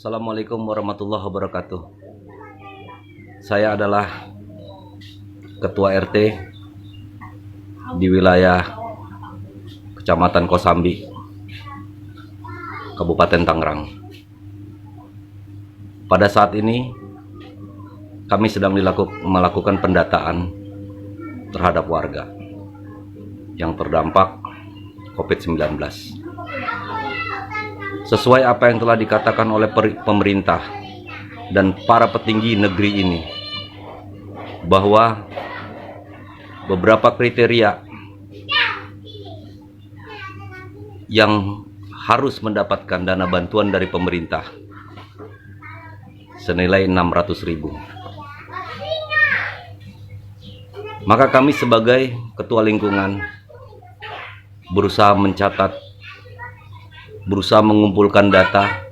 Assalamualaikum warahmatullahi wabarakatuh. Saya adalah Ketua RT di wilayah Kecamatan Kosambi, Kabupaten Tangerang. Pada saat ini kami sedang melakukan pendataan terhadap warga yang terdampak COVID-19. Sesuai apa yang telah dikatakan oleh pemerintah dan para petinggi negeri ini, bahwa beberapa kriteria yang harus mendapatkan dana bantuan dari pemerintah senilai 600.000. Maka kami sebagai ketua lingkungan berusaha mengumpulkan data,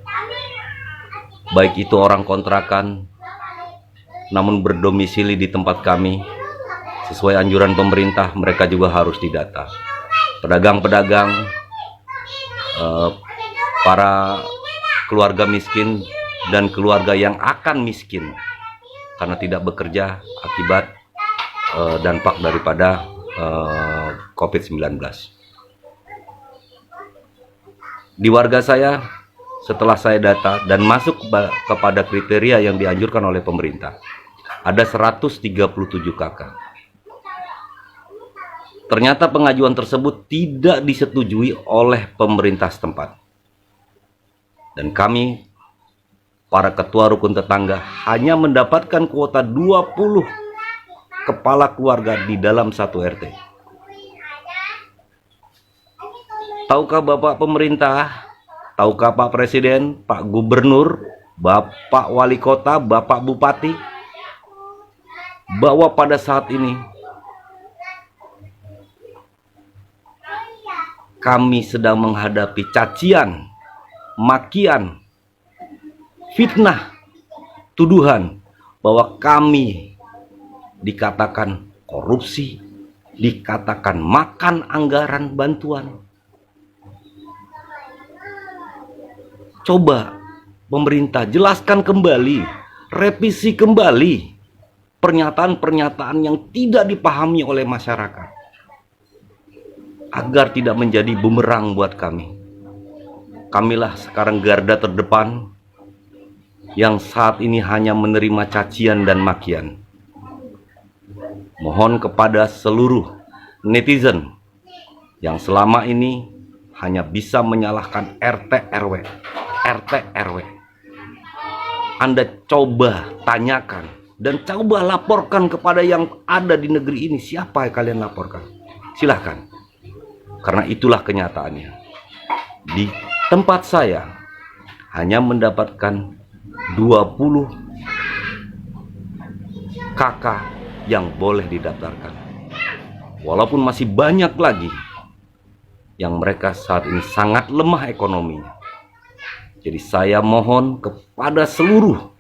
baik itu orang kontrakan namun berdomisili di tempat kami. Sesuai anjuran pemerintah, mereka juga harus didata. Pedagang-pedagang, para keluarga miskin dan keluarga yang akan miskin karena tidak bekerja akibat dampak daripada COVID-19. Di warga saya, setelah saya data dan masuk kepada kriteria yang dianjurkan oleh pemerintah, ada 137 KK. Ternyata pengajuan tersebut tidak disetujui oleh pemerintah setempat. Dan kami, para ketua rukun tetangga, hanya mendapatkan kuota 20 kepala keluarga di dalam satu RT. Tahukah Bapak Pemerintah, tahukah Pak Presiden, Pak Gubernur, Bapak Wali Kota, Bapak Bupati, bahwa pada saat ini kami sedang menghadapi cacian, makian, fitnah, tuduhan bahwa kami dikatakan korupsi, dikatakan makan anggaran bantuan. Coba pemerintah jelaskan kembali, revisi kembali pernyataan-pernyataan yang tidak dipahami oleh masyarakat, agar tidak menjadi bumerang buat kami. Kamilah sekarang garda terdepan yang saat ini hanya menerima cacian dan makian. Mohon kepada seluruh netizen yang selama ini hanya bisa menyalahkan RT/RW. Anda coba tanyakan dan coba laporkan kepada yang ada di negeri ini. Siapa yang kalian laporkan? Silahkan. Karena itulah kenyataannya. Di tempat saya hanya mendapatkan 20 KK yang boleh didaftarkan. Walaupun masih banyak lagi yang mereka saat ini sangat lemah ekonominya. Jadi saya mohon kepada seluruh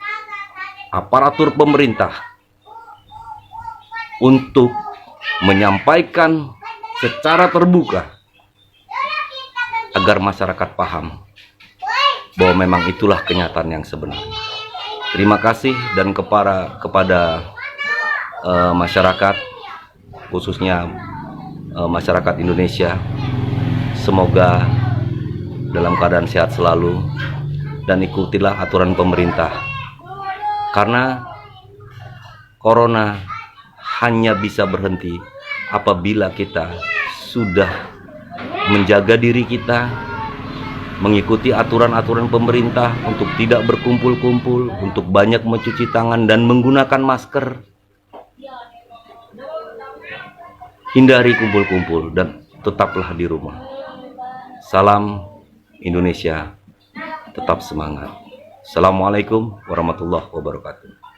aparatur pemerintah untuk menyampaikan secara terbuka agar masyarakat paham bahwa memang itulah kenyataan yang sebenarnya. Terima kasih dan kepada masyarakat, khususnya masyarakat Indonesia, semoga dalam keadaan sehat selalu dan ikutilah aturan pemerintah, karena corona hanya bisa berhenti apabila kita sudah menjaga diri kita, mengikuti aturan-aturan pemerintah untuk tidak berkumpul-kumpul, untuk banyak mencuci tangan dan menggunakan masker, hindari kumpul-kumpul dan tetaplah di rumah. Salam Indonesia, tetap semangat. Assalamualaikum warahmatullahi wabarakatuh.